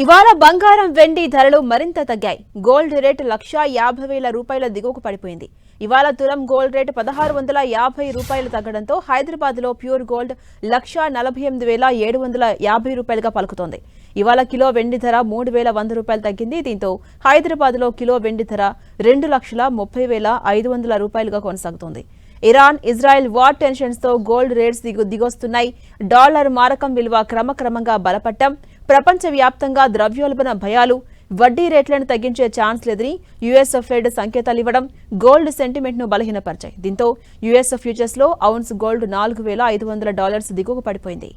ఇవాళ బంగారం వెండి ధరలు మరింత తగ్గాయి. గోల్డ్ రేట్ 1,50,000 రూపాయల దిగువకు పడిపోయింది. ఇవాళ తులం గోల్డ్ రేట్ 1,650 రూపాయలు తగ్గడంతో హైదరాబాద్ లో ప్యూర్ గోల్డ్ 1,48,750 రూపాయలుగా పలుకుతోంది. ఇవాళ కిలో వెండి ధర 3,100 రూపాయలు తగ్గింది. దీంతో హైదరాబాద్ లో కిలో వెండి ధర 2,30,500 రూపాయలుగా కొనసాగుతోంది. ఇరాన్ ఇజ్రాయెల్ వార్ టెన్షన్స్ తో గోల్డ్ రేట్స్ దిగొస్తున్నాయి. డాలర్ మారకం విలువ క్రమక్రమంగా బలపట్టం, ప్రపంచవ్యాప్తంగా ద్రవ్యోల్బణ భయాలు, వడ్డీ రేట్లను తగ్గించే ఛాన్స్ లేదని యుఎస్ ఫెడ్ సంకేతాలు ఇవ్వడం గోల్డ్ సెంటిమెంట్ ను బలహీనపరిచాయి. దీంతో యుఎస్ ఫ్యూచర్స్ లో ఔన్స్ గోల్డ్ $4,500 దిగువకు పడిపోయింది.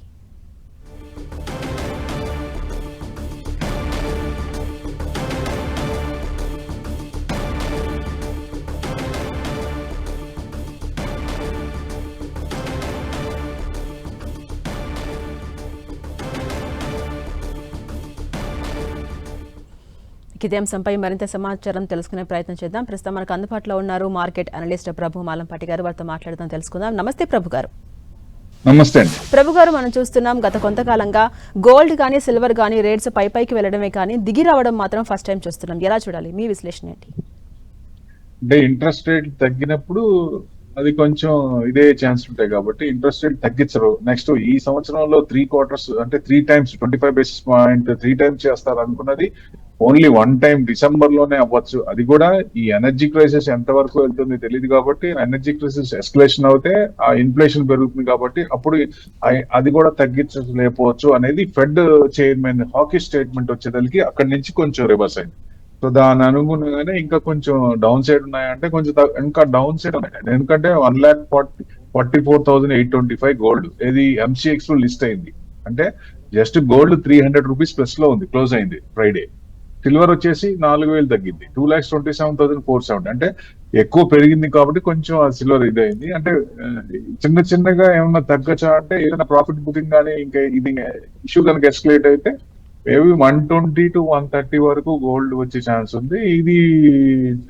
ఇదే అంశంపై మరింత సమాచారం తెలుసుకునే ప్రయత్నం చేద్దాం. ప్రస్తుతం మనకు అందుబాటులో ఉన్నారు మార్కెట్ అనలిస్ట్ ప్రభు మాలంపాటి గారు. వారితో మాట్లాడదాం, తెలుసుకుందాం. నమస్తే ప్రభు గారు. నమస్తే అండి. ప్రభు గారు, మనం చూస్తున్నాం గత కొంతకాలంగా గోల్డ్ కానీ సిల్వర్ కానీ రేట్స్ పైకి వెళ్లడమే కానీ దిగి రావడం మాత్రం ఫస్ట్ టైం చూస్తున్నాం. ఎలా చూడాలి, మీ విశ్లేషణ ఏంటి? అంటే ఇంట్రెస్ట్ రేట్ తగ్గినప్పుడు అది కొంచెం ఇదే ఛాన్స్ ఉంటాయి కాబట్టి ఇంట్రెస్ట్ రేట్ తగ్గించరు. నెక్స్ట్ ఈ సంవత్సరంలో 3 quarters అంటే 3 times 25 basis point 3 times చేస్తారు అనుకున్నది ఓన్లీ 1 time డిసెంబర్ లోనే అవ్వచ్చు. అది కూడా ఈ ఎనర్జీ క్రైసిస్ ఎంత వరకు వెళ్తుంది తెలియదు కాబట్టి ఎనర్జీ క్రైసిస్ ఎస్కలేషన్ అవుతే ఆ ఇన్ఫ్లేషన్ పెరుగుతుంది కాబట్టి అప్పుడు అది కూడా తగ్గించలేకపోవచ్చు అనేది ఫెడ్ చైర్మన్ హాకీ స్టేట్మెంట్ వచ్చేదానికి అక్కడి నుంచి కొంచెం రివర్స్ అయింది. సో దాని అనుగుణంగానే ఇంకా కొంచెం డౌన్ సైడ్ ఉన్నాయంటే కొంచెం ఇంకా డౌన్ సైడ్ ఉన్నాయి. ఎందుకంటే 1,44,825 గోల్డ్ ఇది ఎంసీఎక్స్ లో లిస్ట్ అయింది. అంటే జస్ట్ గోల్డ్ 300 రూపీస్ ప్లస్ లో ఉంది, క్లోజ్ అయింది ఫ్రైడే. సిల్వర్ వచ్చేసి 4,000 తగ్గింది, 2,27,470. అంటే ఎక్కువ పెరిగింది కాబట్టి కొంచెం ఆ సిల్వర్ ఇదైంది. అంటే చిన్నగా ఏమన్నా తగ్గచ్చా అంటే ఏదైనా ప్రాఫిట్ బుకింగ్ కానీ ఇంకా ఇది ఇష్యూ కనుక ఎస్కలేట్ అయితే మేబీ 120 to 130 వరకు గోల్డ్ వచ్చే ఛాన్స్ ఉంది. ఇది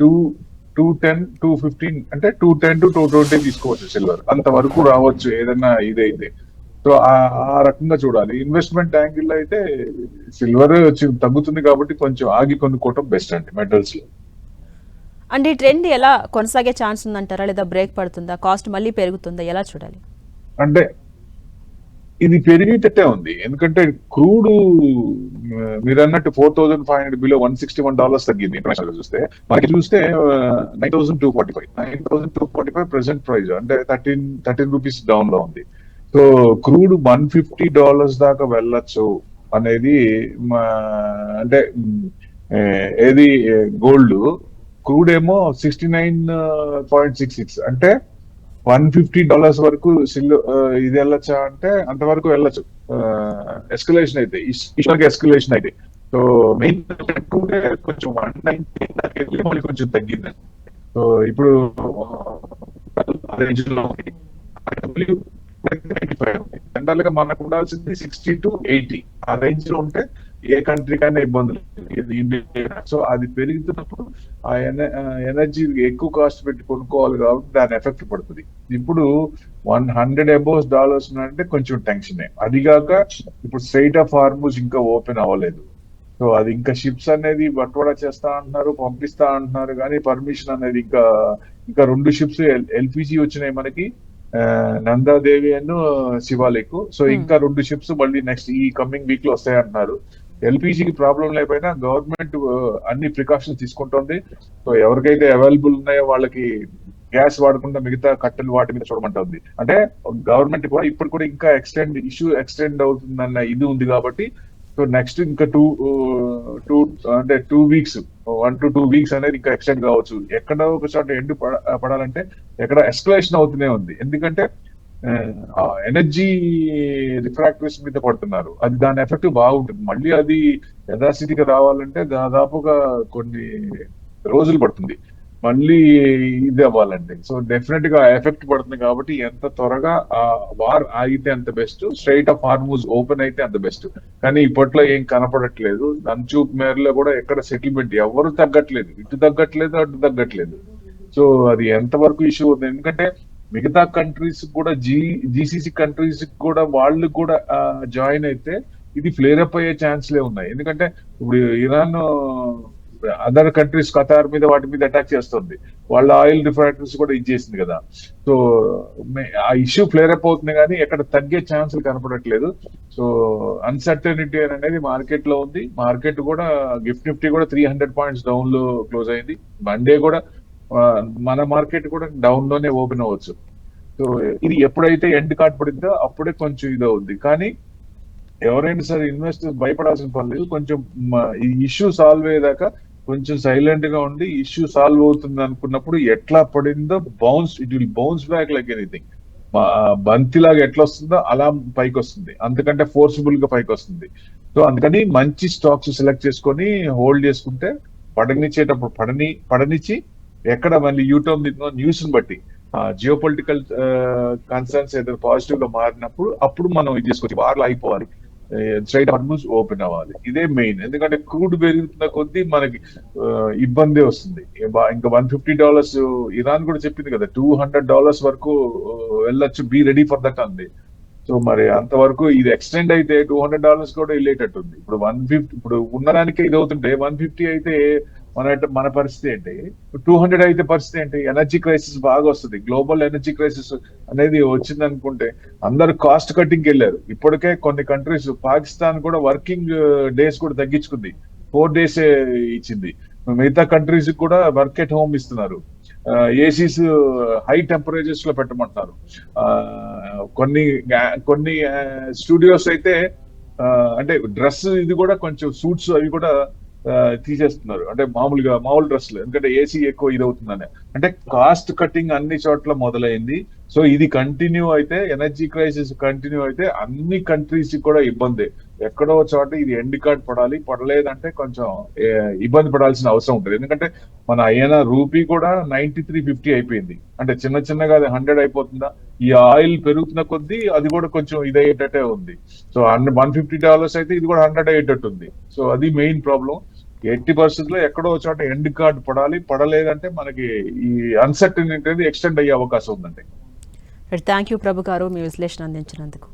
210 215 అంటే 210 to 220 తీసుకోవచ్చు సిల్వర్, అంత వరకు రావచ్చు ఏదైనా ఇదైతే. సో ఆ రకంగా చూడాలి. ఇన్వెస్ట్మెంట్ యాంగిల్ అయితే సిల్వర్ తగ్గుతుంది కాబట్టి కొంచెం ఆగి కొనుక్కోవటం బెస్ట్ అండి మెటల్స్ లో. అంటే ఈ ట్రెండ్ ఎలా కొనసాగే ఛాన్స్ ఉందంటారా, లేదా బ్రేక్ పడుతుందా, కాస్ట్ మళ్ళీ పెరుగుతుందా, ఎలా చూడాలి? అంటే ఇది పెరిగేటట్టే ఉంది. ఎందుకంటే క్రూడ్ మీరు అన్నట్టు 4,500 బిలో $161 తగ్గింది ఇంటర్నేషనల్ చూస్తే. మనకి చూస్తే 9,245 ప్రెసెంట్ ప్రైస్ అంటే 13 రూపీస్ డౌన్ లో ఉంది. సో క్రూడ్ $150 దాకా వెళ్ళొచ్చు అనేది అంటే ఏది గోల్డ్. క్రూడ్ ఏమో 69.66 అంటే $150 వరకు ఇది వెళ్ళొచ్చా అంటే అంతవరకు వెళ్ళొచ్చు ఎస్కలేషన్ అయితే, ఇష్యూకి ఎస్కలేషన్ అయితే. సో మెయిన్ కొంచెం 190 మళ్ళీ కొంచెం తగ్గిందండి. సో ఇప్పుడు రేంజ్ లో జనరల్ గా మనకు ఉండాల్సింది 60 to 80 ఆ రేంజ్ లో ఉంటే ఏ కంట్రీ కైనా ఇబ్బందులు. సో అది పెరుగుతున్నప్పుడు ఆ ఎనర్జీ ఎక్కువ కాస్ట్ పెట్టి కొనుక్కోవాలి కాబట్టి దాని ఎఫెక్ట్ పడుతుంది. ఇప్పుడు $100 అంటే కొంచెం టెన్షనే. అదిగాక ఇప్పుడు స్ట్రెయిట్ ఆఫ్ హార్మూజ్ ఇంకా ఓపెన్ అవ్వలేదు. సో అది ఇంకా షిప్స్ అనేది బట్వాడా చేస్తా అంటున్నారు, పంపిస్తా అంటున్నారు, కానీ పర్మిషన్ అనేది ఇంకా 2 షిప్స్ ఎల్పిజి వచ్చినాయి మనకి, నందాదేవి అండ్ శివాలిక్. సో ఇంకా 2 షిప్స్ మళ్ళీ నెక్స్ట్ ఈ కమింగ్ వీక్ లో వస్తాయి అంటున్నారు. ఎల్పిజికి ప్రాబ్లం లేకపోయినా గవర్నమెంట్ అన్ని ప్రికాషన్స్ తీసుకుంటుంది. సో ఎవరికైతే అవైలబుల్ ఉన్నాయో వాళ్ళకి గ్యాస్ వాడకుండా మిగతా కట్టెలు వాటి మీద చూడమంటుంది. అంటే గవర్నమెంట్ కూడా ఇప్పుడు కూడా ఇంకా ఎక్స్టెండ్ అవుతుందన్న ఇది ఉంది కాబట్టి సో నెక్స్ట్ ఇంకా 2 వీక్స్ 1 to 2 వీక్స్ అనేది ఇంకా ఎక్స్టెండ్ కావచ్చు. ఎక్కడ ఒక చోట ఎండు పడాలంటే ఎక్కడ ఎస్కలేషన్ అవుతూనే ఉంది. ఎందుకంటే ఎనర్జీ రిఫ్రాక్టరీస్ మీద పడుతున్నారు, అది దాని ఎఫెక్ట్ బాగుంటుంది. మళ్ళీ అది యథాస్థితిగా రావాలంటే దాదాపుగా కొన్ని రోజులు పడుతుంది మళ్ళీ ఇది అవ్వాలంటే. సో డెఫినెట్ గా ఎఫెక్ట్ పడుతుంది కాబట్టి ఎంత త్వరగా ఆ వార్ ఆగితే అంత best, strait of Hormuz open అయితే అంత బెస్ట్. కానీ ఇప్పట్లో ఏం కనపడట్లేదు. దంచూప్ మేరలో కూడా ఎక్కడ సెటిల్మెంట్ ఎవరు తగ్గట్లేదు, ఇటు తగ్గట్లేదు అటు తగ్గట్లేదు. సో అది ఎంత వరకు ఇష్యూ ఉంది. ఎందుకంటే మిగతా కంట్రీస్ కూడా జీసీసీ కంట్రీస్ కూడా వాళ్ళు కూడా జాయిన్ అయితే ఇది ఫ్లేర్ అప్ అయ్యే ఛాన్స్లే ఉన్నాయి. ఎందుకంటే ఇప్పుడు ఇరాన్ అదర్ కంట్రీస్ ఖతార్ మీద వాటి మీద అటాక్ చేస్తుంది, వాళ్ళ ఆయిల్ రిఫైనరీస్ కూడా ఇచ్చేసింది కదా. సో ఆ ఇష్యూ ఫ్లేర్ అప్ అవుతుంది కానీ ఎక్కడ తగ్గే ఛాన్సులు కనపడట్లేదు. సో అన్సర్టనిటీ అనేది మార్కెట్ లో ఉంది. మార్కెట్ కూడా నిఫ్టీ కూడా 300 పాయింట్స్ డౌన్ లో క్లోజ్ అయింది. మండే కూడా మన మార్కెట్ కూడా డౌన్ లోనే ఓపెన్ అవ్వచ్చు. సో ఇది ఎప్పుడైతే ఎండ్ కార్డ్ పడిందో అప్పుడే కొంచెం ఇది అవుద్ది. కానీ ఎవరైనా సరే ఇన్వెస్టర్స్ భయపడాల్సిన పని లేదు. కొంచెం ఈ ఇష్యూ సాల్వ్ అయ్యేదాకా కొంచెం సైలెంట్ గా ఉండి ఇష్యూ సాల్వ్ అవుతుంది అనుకున్నప్పుడు ఎట్లా పడిందో it will bounce back like anything. బంతిలాగా ఎట్లా వస్తుందో అలా పైకి వస్తుంది, అంతకంటే ఫోర్సిబుల్ గా పైకి వస్తుంది. సో అందుకని మంచి స్టాక్స్ సెలెక్ట్ చేసుకొని హోల్డ్ చేసుకుంటే పడనిచ్చేటప్పుడు పడనిచ్చి ఎక్కడ మళ్ళీ యూటర్న్ న్యూస్ ని బట్టి జియో పొలిటికల్ కన్సర్న్స్ ఏదైనా పాజిటివ్ గా మారినప్పుడు అప్పుడు మనం ఇది చేసుకోవచ్చు. వార్లు అయిపోవాలి, స్ట్రైట్ హార్మోన్స్ ఓపెన్ అవ్వాలి. ఇదే మెయిన్. ఎందుకంటే క్రూడ్ పెరుగుతున్న కొద్దీ మనకి ఇబ్బంది వస్తుంది. ఇంకా $150 ఇరాన్ కూడా చెప్పింది కదా, $200 వరకు వెళ్ళొచ్చు, బీ రెడీ ఫర్ దట్ అంది. సో మరి అంతవరకు ఇది ఎక్స్టెండ్ అయితే $200 కూడా వెళ్ళేటట్టుంది. ఇప్పుడు 150 ఇప్పుడు ఉన్నదానికే ఇది అవుతుంటే 150 అయితే మన పరిస్థితి ఏంటి, 200 అయితే పరిస్థితి ఏంటి? ఎనర్జీ క్రైసిస్ బాగా వస్తుంది. గ్లోబల్ ఎనర్జీ క్రైసిస్ అనేది వచ్చింది అనుకుంటే అందరు కాస్ట్ కటింగ్ వెళ్ళారు. ఇప్పటికే కొన్ని కంట్రీస్, పాకిస్తాన్ కూడా వర్కింగ్ డేస్ కూడా తగ్గించుకుంది, 4 days ఇచ్చింది. మిగతా కంట్రీస్ కూడా వర్క్ ఎట్ హోమ్ ఇస్తున్నారు. ఏసీస్ హై టెంపరేచర్స్ లో పెట్టమంటున్నారు. కొన్ని స్టూడియోస్ అయితే అంటే డ్రెస్ ఇది కూడా కొంచెం సూట్స్ అవి కూడా తీసేస్తున్నారు, అంటే మామూలు డ్రెస్సులు, ఎందుకంటే ఏసీ ఎక్కువ ఇది అవుతుందని. అంటే కాస్ట్ కటింగ్ అన్ని చోట్ల మొదలైంది. సో ఇది కంటిన్యూ అయితే, ఎనర్జీ క్రైసిస్ కంటిన్యూ అయితే అన్ని కంట్రీస్ కూడా ఇబ్బంది. ఎక్కడో చోట ఇది ఎండ్ కార్డ్ పడలేదంటే కొంచెం ఇబ్బంది పడాల్సిన అవసరం ఉంటుంది. ఎందుకంటే మన ఐఎన్ఆర్ రూపీ కూడా 93.50 అయిపోయింది. అంటే చిన్నగా అది 100 అయిపోతుందా? ఈ ఆయిల్ పెరుగుతున్న కొద్దీ అది కూడా కొంచెం ఇదయ్యేటట్టే ఉంది. సో $150 అయితే ఇది కూడా 100 అయ్యేటట్టు ఉంది. సో అది మెయిన్ ప్రాబ్లం. 80% ఎక్కడో చోట ఎండ్ కార్డ్ పడలేదంటే మనకి ఈ అన్సర్టనిటీ అనేది ఎక్స్టెండ్ అయ్యే అవకాశం ఉందండి. థ్యాంక్ యూ ప్రభు గారు, మీ విశ్లేషణ అందించినందుకు.